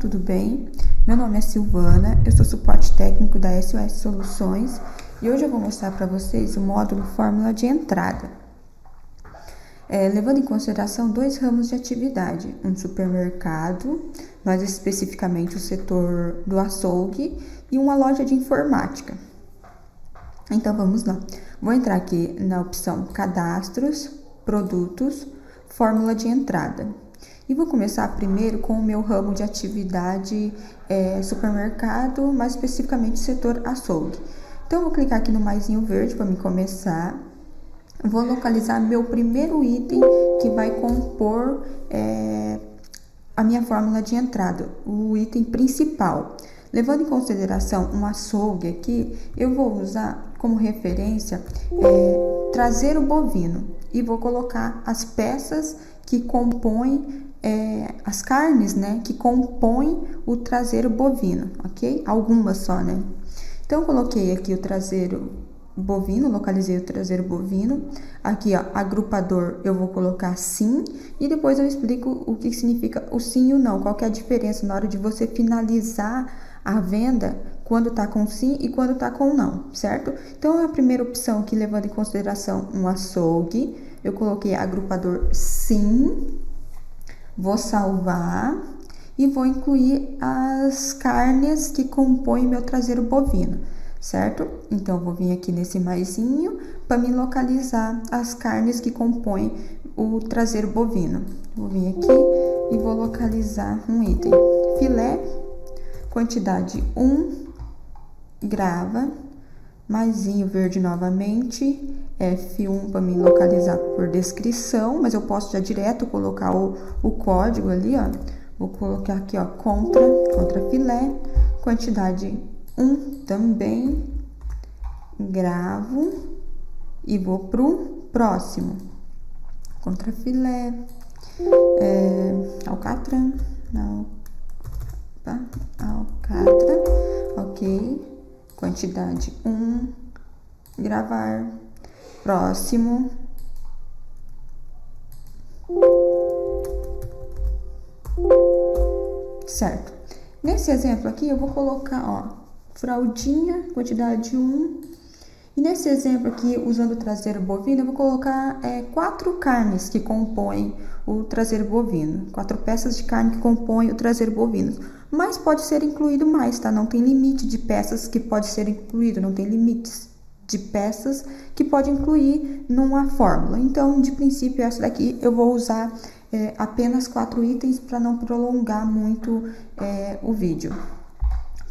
tudo bem? Meu nome é Silvana, eu sou suporte técnico da SOS Soluções e hoje eu vou mostrar para vocês o módulo Fórmula de Entrada. Levando em consideração dois ramos de atividade, um supermercado, mais especificamente o setor do açougue, e uma loja de informática. Então vamos lá, vou entrar aqui na opção Cadastros, Produtos, Fórmula de Entrada. E vou começar primeiro com o meu ramo de atividade supermercado, mais especificamente setor açougue. Então, eu vou clicar aqui no maisinho verde para me começar. Vou localizar meu primeiro item que vai compor a minha fórmula de entrada, o item principal. Levando em consideração um açougue aqui, eu vou usar como referência traseiro bovino e vou colocar as peças que compõem as carnes, né, que compõem o traseiro bovino, ok? Algumas só, né? Então, eu coloquei aqui o traseiro bovino, localizei o traseiro bovino. Aqui, ó, agrupador, eu vou colocar sim, e depois eu explico o que significa o sim e o não, qual que é a diferença na hora de você finalizar a venda, quando tá com sim e quando tá com não, certo? Então, a primeira opção aqui, levando em consideração um açougue, eu coloquei agrupador sim, vou salvar e vou incluir as carnes que compõem meu traseiro bovino, certo? Então, eu vou vir aqui nesse maisinho para me localizar as carnes que compõem o traseiro bovino. Vou vir aqui e vou localizar um item. Filé, quantidade 1, grava, maisinho verde novamente, F1 para me localizar por descrição, mas eu posso já direto colocar o código ali, ó. Vou colocar aqui, ó, contra filé, quantidade 1 também, gravo e vou pro próximo. Contra filé, alcatra, ok, quantidade 1, gravar, próximo, certo? Nesse exemplo aqui eu vou colocar, ó, fraldinha, quantidade 1, e nesse exemplo aqui, usando o traseiro bovino, eu vou colocar 4 carnes que compõem o traseiro bovino, 4 peças de carne que compõem o traseiro bovino, mas pode ser incluído mais, tá? Não tem limite de peças que pode ser incluído, não tem limites de peças que pode incluir numa fórmula. Então, de princípio, essa daqui eu vou usar apenas 4 itens para não prolongar muito o vídeo.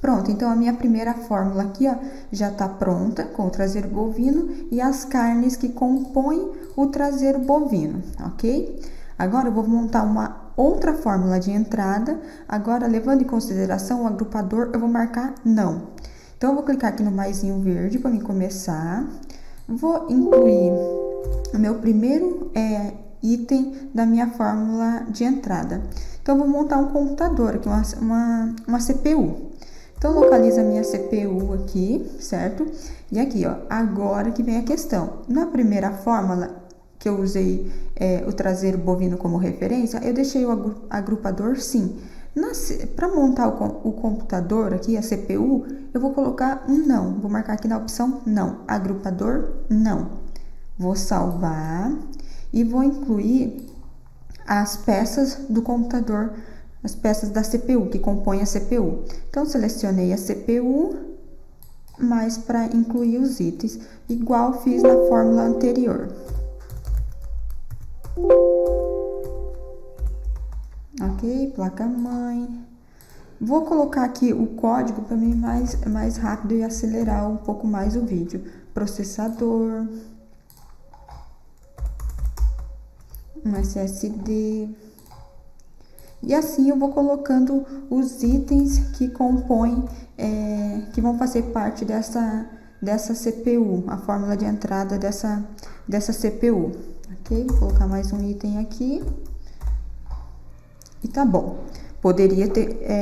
Pronto, então a minha primeira fórmula aqui, ó, já tá pronta com o traseiro bovino e as carnes que compõem o traseiro bovino, ok? Agora eu vou montar uma outra fórmula de entrada. Agora, levando em consideração o agrupador, eu vou marcar não. Então, eu vou clicar aqui no maisinho verde para me começar. Vou incluir o meu primeiro item da minha fórmula de entrada. Então, eu vou montar um computador aqui, uma CPU. Então, localiza a minha CPU aqui, certo? E aqui, ó, agora que vem a questão. Na primeira fórmula que eu usei o traseiro bovino como referência, eu deixei o agrupador sim. Para montar o computador aqui, a CPU, eu vou colocar um não. Vou marcar aqui na opção não. Agrupador, não. Vou salvar e vou incluir as peças do computador, as peças da CPU, que compõem a CPU. Então, selecionei a CPU, mas para incluir os itens, igual fiz na fórmula anterior. Ok, placa-mãe. Vou colocar aqui o código para mim mais rápido e acelerar um pouco mais o vídeo. Processador, um SSD. E assim eu vou colocando os itens que compõem, que vão fazer parte dessa CPU, a fórmula de entrada dessa CPU. Ok, vou colocar mais um item aqui. E tá bom. Poderia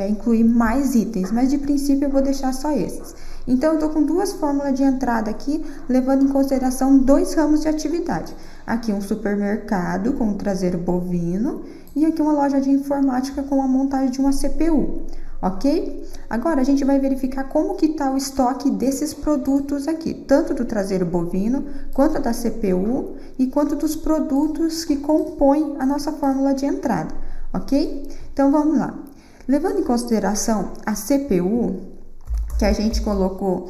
incluir mais itens, mas de princípio eu vou deixar só esses. Então, eu tô com duas fórmulas de entrada aqui, levando em consideração dois ramos de atividade. Aqui um supermercado com o traseiro bovino e aqui uma loja de informática com a montagem de uma CPU. ok? Agora, a gente vai verificar como que tá o estoque desses produtos aqui, tanto do traseiro bovino, quanto da CPU e quanto dos produtos que compõem a nossa fórmula de entrada, ok? Então, vamos lá. Levando em consideração a CPU, que a gente colocou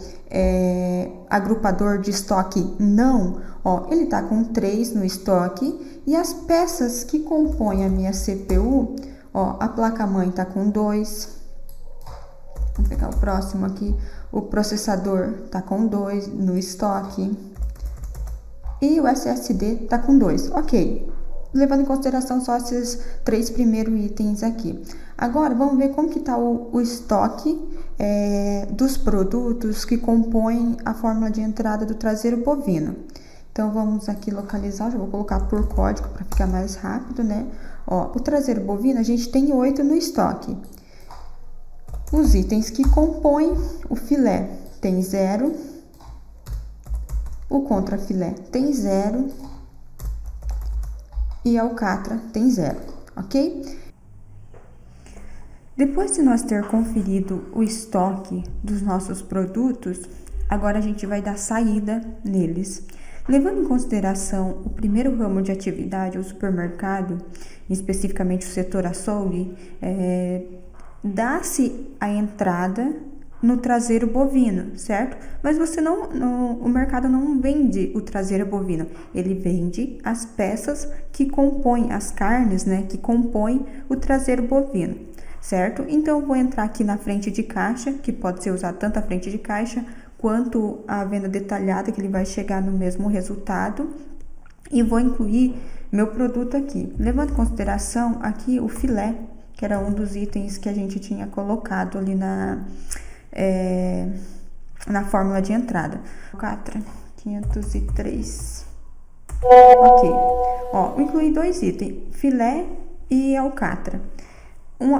agrupador de estoque não, ó, ele tá com 3 no estoque, e as peças que compõem a minha CPU, ó, a placa-mãe tá com 2, vamos pegar o próximo aqui, o processador tá com 2 no estoque, e o SSD tá com 2, ok. Levando em consideração só esses 3 primeiros itens aqui. Agora, vamos ver como que tá o estoque dos produtos que compõem a fórmula de entrada do traseiro bovino. Então, vamos aqui localizar, já vou colocar por código para ficar mais rápido, né? Ó, o traseiro bovino, a gente tem 8 no estoque. Os itens que compõem o filé tem 0, o contrafilé tem 0, e a alcatra tem 0, ok? Depois de nós ter conferido o estoque dos nossos produtos, agora a gente vai dar saída neles. Levando em consideração o primeiro ramo de atividade, o supermercado, especificamente o setor açougue, dá-se a entrada no traseiro bovino, certo? Mas o mercado não vende o traseiro bovino, ele vende as peças que compõem, as carnes, né, que compõem o traseiro bovino, certo? Então, eu vou entrar aqui na frente de caixa, que pode ser usado tanto a frente de caixa quanto a venda detalhada, que ele vai chegar no mesmo resultado, e vou incluir meu produto aqui, levando em consideração aqui o filé, que era um dos itens que a gente tinha colocado ali na fórmula de entrada. Alcatra 503. Ok. Ó, incluí 2 itens, filé e alcatra.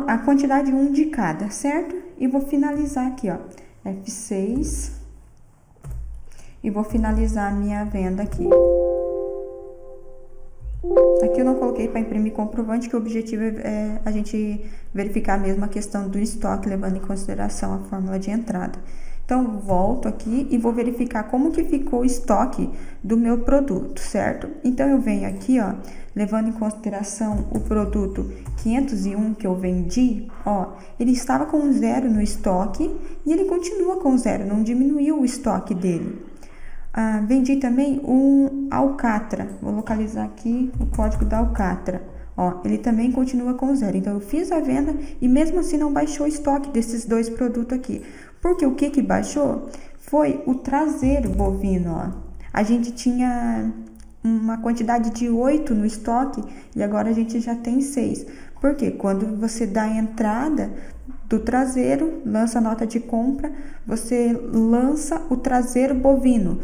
A quantidade 1 de cada, certo? E vou finalizar aqui, ó, F6. E vou finalizar a minha venda aqui. Aqui eu não coloquei para imprimir comprovante, que o objetivo é a gente verificar mesmo a questão do estoque, levando em consideração a fórmula de entrada. Então, volto aqui e vou verificar como que ficou o estoque do meu produto, certo? Então, eu venho aqui, ó, levando em consideração o produto 501 que eu vendi, ó, ele estava com 0 no estoque e ele continua com 0, não diminuiu o estoque dele. Vendi também um alcatra, vou localizar aqui o código da alcatra, ó, ele também continua com 0, então eu fiz a venda e mesmo assim não baixou o estoque desses 2 produtos aqui, porque o que baixou foi o traseiro bovino, ó, a gente tinha uma quantidade de 8 no estoque e agora a gente já tem 6, porque quando você dá a entrada do traseiro, lança a nota de compra, você lança o traseiro bovino,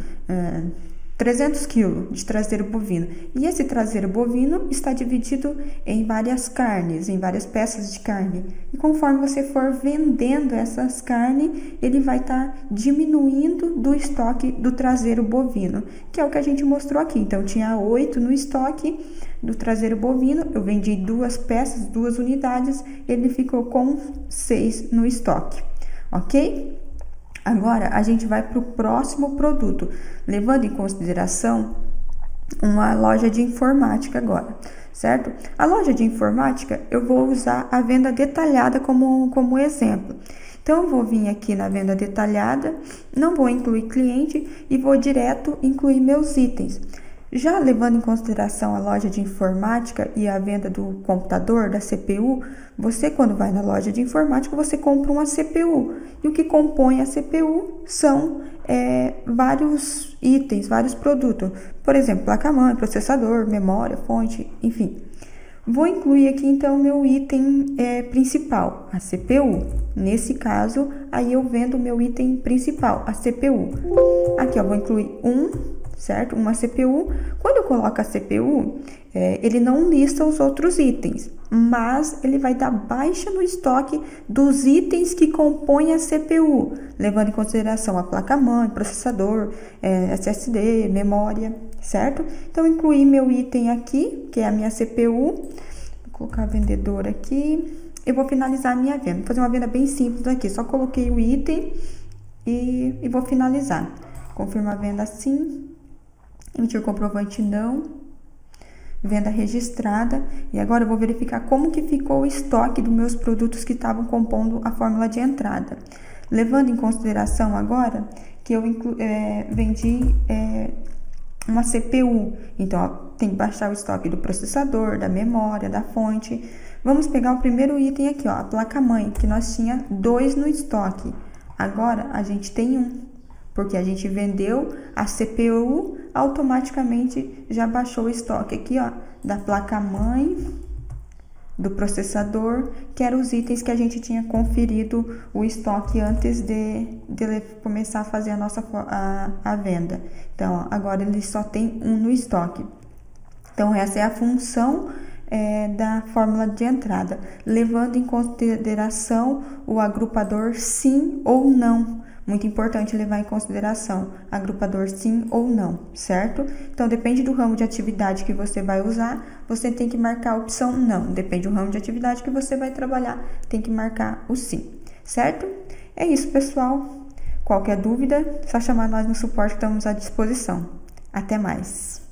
300 kg de traseiro bovino. E esse traseiro bovino está dividido em várias carnes, em várias peças de carne. E conforme você for vendendo essas carnes, ele vai estar diminuindo do estoque do traseiro bovino, que é o que a gente mostrou aqui. Então, tinha 8 no estoque do traseiro bovino, eu vendi 2 peças, 2 unidades, ele ficou com 6 no estoque, ok? Agora, a gente vai para o próximo produto, levando em consideração uma loja de informática agora, certo? A loja de informática, eu vou usar a venda detalhada como exemplo. Então, eu vou vir aqui na venda detalhada, não vou incluir cliente e vou direto incluir meus itens. Já levando em consideração a loja de informática e a venda do computador, da CPU, você quando vai na loja de informática, você compra uma CPU. E o que compõe a CPU são vários itens, vários produtos. Por exemplo, placa-mãe, processador, memória, fonte, enfim. Vou incluir aqui então o meu item principal, a CPU. Nesse caso, aí eu vendo o meu item principal, a CPU. Aqui, ó, vou incluir certo? Uma CPU. Quando eu coloco a CPU, ele não lista os outros itens, mas ele vai dar baixa no estoque dos itens que compõem a CPU, levando em consideração a placa-mãe, processador, SSD, memória, certo? Então, incluí meu item aqui, que é a minha CPU. Vou colocar vendedor aqui. eu vou finalizar a minha venda. Vou fazer uma venda bem simples aqui, só coloquei o item e vou finalizar. Confirma a venda sim, emitir comprovante não, venda registrada. E agora eu vou verificar como que ficou o estoque dos meus produtos que estavam compondo a fórmula de entrada. Levando em consideração agora que eu vendi uma CPU, então ó, tem que baixar o estoque do processador, da memória, da fonte. Vamos pegar o primeiro item aqui, ó, a placa-mãe, que nós tinha 2 no estoque. Agora a gente tem 1, porque a gente vendeu a CPU, automaticamente já baixou o estoque aqui, ó, da placa-mãe, do processador, que eram os itens que a gente tinha conferido o estoque antes de começar a fazer a nossa a venda. Então, ó, agora ele só tem 1 no estoque. Então, essa é a função da fórmula de entrada, levando em consideração o agrupador sim ou não. Muito importante levar em consideração agrupador sim ou não, certo? Então, depende do ramo de atividade que você vai usar, você tem que marcar a opção não. Depende do ramo de atividade que você vai trabalhar, tem que marcar o sim, certo? É isso, pessoal. Qualquer dúvida, só chamar nós no suporte que estamos à disposição. Até mais!